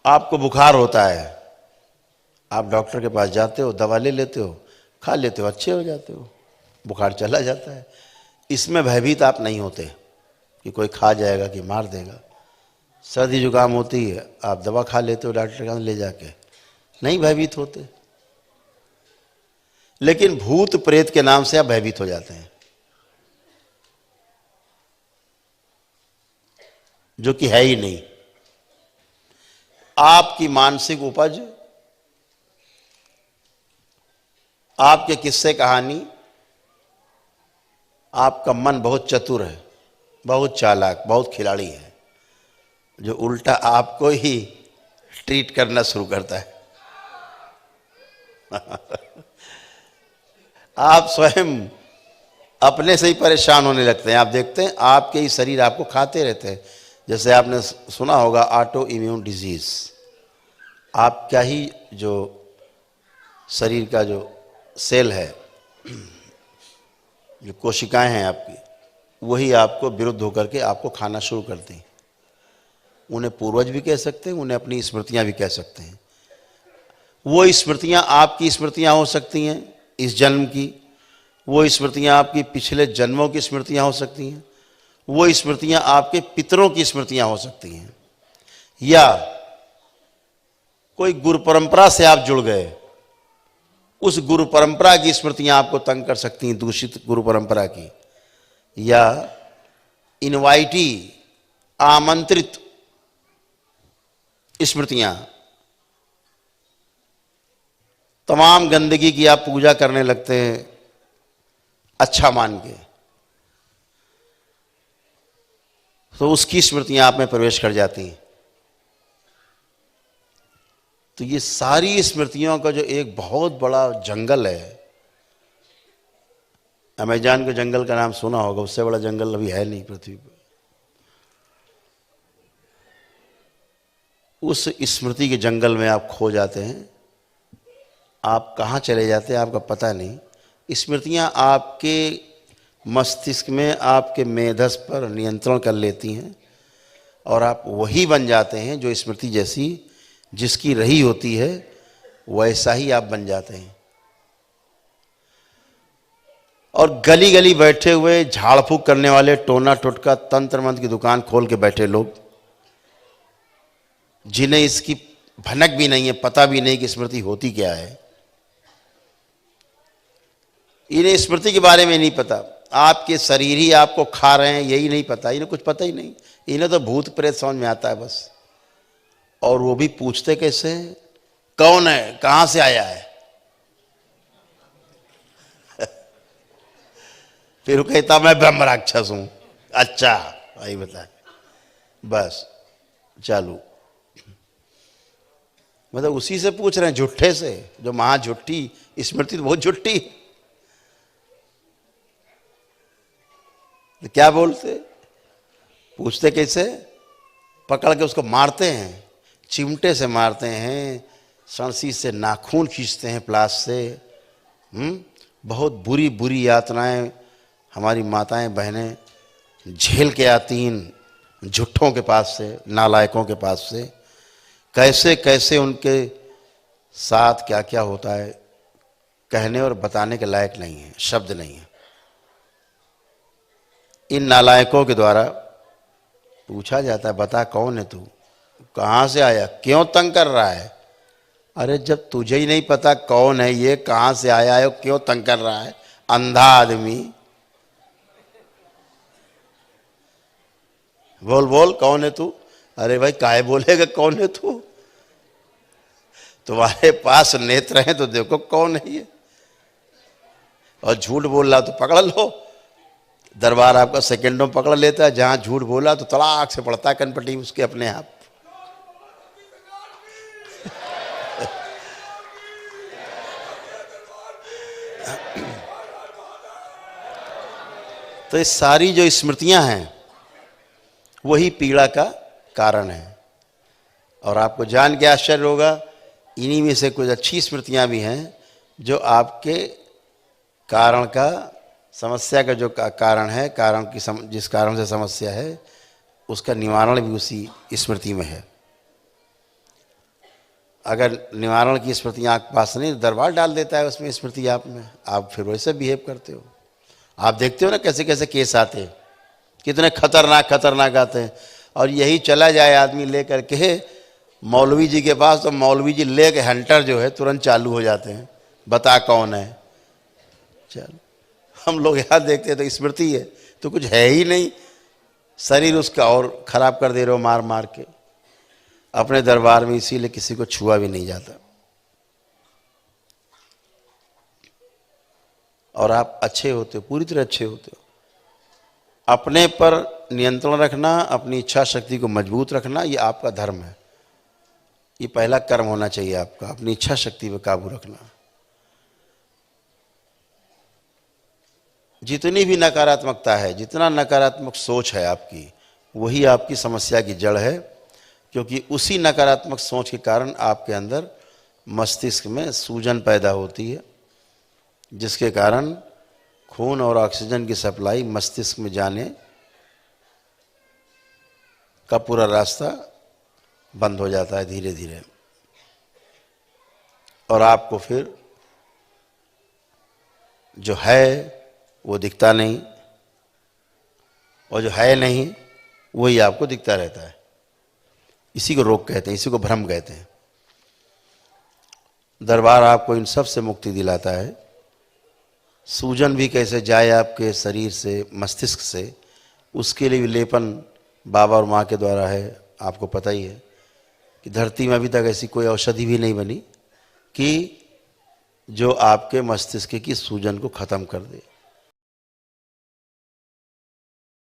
आपको बुखार होता है, आप डॉक्टर के पास जाते हो, दवा ले लेते हो, खा लेते हो, अच्छे हो जाते हो, बुखार चला जाता है। इसमें भयभीत आप नहीं होते कि कोई खा जाएगा कि मार देगा। सर्दी जुकाम होती है, आप दवा खा लेते हो डॉक्टर के पास ले जाके, नहीं भयभीत होते। लेकिन भूत प्रेत के नाम से आप भयभीत हो जाते हैं, जो कि है ही नहीं। आपकी मानसिक उपज, आपके किस्से कहानी, आपका मन बहुत चतुर है, बहुत चालाक, बहुत खिलाड़ी है, जो उल्टा आपको ही ट्रीट करना शुरू करता है। आप स्वयं अपने से ही परेशान होने लगते हैं। आप देखते हैं आपके ही शरीर आपको खाते रहते हैं। जैसे आपने सुना होगा ऑटो इम्यून डिजीज, आपका ही जो शरीर का जो सेल है, जो कोशिकाएं हैं आपकी, वही आपको विरुद्ध होकर के आपको खाना शुरू करती हैं। उन्हें पूर्वज भी कह सकते हैं, उन्हें अपनी स्मृतियां भी कह सकते हैं। वो स्मृतियां आपकी स्मृतियां हो सकती हैं इस जन्म की, वो स्मृतियां आपकी पिछले जन्मों की स्मृतियां हो सकती हैं, वो स्मृतियां आपके पितरों की स्मृतियां हो सकती हैं, या कोई गुरु परंपरा से आप जुड़ गए, उस गुरु परंपरा की स्मृतियां आपको तंग कर सकती हैं, दूषित गुरु परंपरा की, या इनवाइटी आमंत्रित स्मृतियां, तमाम गंदगी की आप पूजा करने लगते हैं अच्छा मान के, तो उसकी स्मृतियां आप में प्रवेश कर जाती हैं। तो ये सारी स्मृतियों का जो एक बहुत बड़ा जंगल है, अमेज़न के जंगल का नाम सुना होगा, उससे बड़ा जंगल अभी है नहीं पृथ्वी पर। उस स्मृति के जंगल में आप खो जाते हैं, आप कहाँ चले जाते हैं आपका पता नहीं। स्मृतियाँ आपके मस्तिष्क में, आपके मेधस पर नियंत्रण कर लेती हैं और आप वही बन जाते हैं जो स्मृति जैसी जिसकी रही होती है, वैसा ही आप बन जाते हैं। और गली गली बैठे हुए झाड़ फूक करने वाले, टोना टोटका तंत्र मंत्र की दुकान खोल के बैठे लोग, जिन्हें इसकी भनक भी नहीं है, पता भी नहीं कि स्मृति होती क्या है, इन्हें स्मृति के बारे में नहीं पता। आपके शरीर ही आपको खा रहे हैं, यही नहीं पता, इन्हें कुछ पता ही नहीं। इन्हें तो भूत प्रेत समझ में आता है बस। और वो भी पूछते कैसे, कौन है, कहां से आया है। फिर वो कहता मैं ब्रह्म राक्षस हूं। अच्छा भाई बता, बस चालू। मतलब उसी से पूछ रहे हैं, झूठे से, जो महा झूठी स्मृति तो बहुत झूठी। तो क्या बोलते, पूछते कैसे, पकड़ के उसको मारते हैं, चिमटे से मारते हैं, सांसी से नाखून खींचते हैं, प्लास से। बहुत बुरी बुरी यातनाएं हमारी माताएं बहनें झेल के आती इन झूठों के पास से, नालायकों के पास से। कैसे कैसे उनके साथ क्या क्या होता है, कहने और बताने के लायक नहीं है, शब्द नहीं है। इन नालायकों के द्वारा पूछा जाता है, बता कौन है तू, कहाँ से आया, क्यों तंग कर रहा है। अरे जब तुझे ही नहीं पता कौन है ये, कहाँ से आया है, क्यों तंग कर रहा है, अंधा आदमी। बोल बोल कौन है तू। अरे भाई काहे बोलेगा कौन है तू, तुम्हारे पास नेत्र हैं तो देखो कौन है ये। और झूठ बोल रहा तो पकड़ लो, दरबार आपका सेकंडों में पकड़ लेता है। जहां झूठ बोला तो तड़ाक से पड़ता है कनपटी उसके अपने आप। तो ये सारी जो स्मृतियां हैं वही पीड़ा का कारण है। और आपको जान के आश्चर्य होगा, इन्हीं में से कुछ अच्छी स्मृतियां भी हैं जो आपके कारण का, समस्या का जो कारण है, कारण की जिस कारण से समस्या है उसका निवारण भी उसी स्मृति में है। अगर निवारण की स्मृति आपके पास नहीं, दरबार डाल देता है उसमें स्मृति आप में, आप फिर वैसे बिहेव करते हो। आप देखते हो ना कैसे कैसे केस आते हैं, कितने खतरनाक खतरनाक आते हैं। और यही चला जाए आदमी ले करके मौलवी जी के पास, तो मौलवी जी ले के हंटर जो है तुरंत चालू हो जाते हैं, बता कौन है। चल हम लोग यहाँ देखते हैं तो स्मृति है तो कुछ है ही नहीं, शरीर उसका और खराब कर दे रहे हो मार मार के अपने दरबार में। इसीलिए किसी को छुआ भी नहीं जाता। और आप अच्छे होते हो, पूरी तरह अच्छे होते हो। अपने पर नियंत्रण रखना, अपनी इच्छा शक्ति को मजबूत रखना, ये आपका धर्म है। ये पहला कर्म होना चाहिए आपका, अपनी इच्छा शक्ति पर काबू रखना। जितनी भी नकारात्मकता है, जितना नकारात्मक सोच है आपकी, वही आपकी समस्या की जड़ है। क्योंकि उसी नकारात्मक सोच के कारण आपके अंदर मस्तिष्क में सूजन पैदा होती है, जिसके कारण खून और ऑक्सीजन की सप्लाई मस्तिष्क में जाने का पूरा रास्ता बंद हो जाता है धीरे धीरे। और आपको फिर जो है वो दिखता नहीं, और जो है नहीं वही आपको दिखता रहता है। इसी को रोग कहते हैं, इसी को भ्रम कहते हैं। दरबार आपको इन सब से मुक्ति दिलाता है। सूजन भी कैसे जाए आपके शरीर से, मस्तिष्क से, उसके लिए भी लेपन बाबा और माँ के द्वारा है। आपको पता ही है कि धरती में अभी तक ऐसी कोई औषधि भी नहीं बनी कि जो आपके मस्तिष्क की सूजन को ख़त्म कर दे।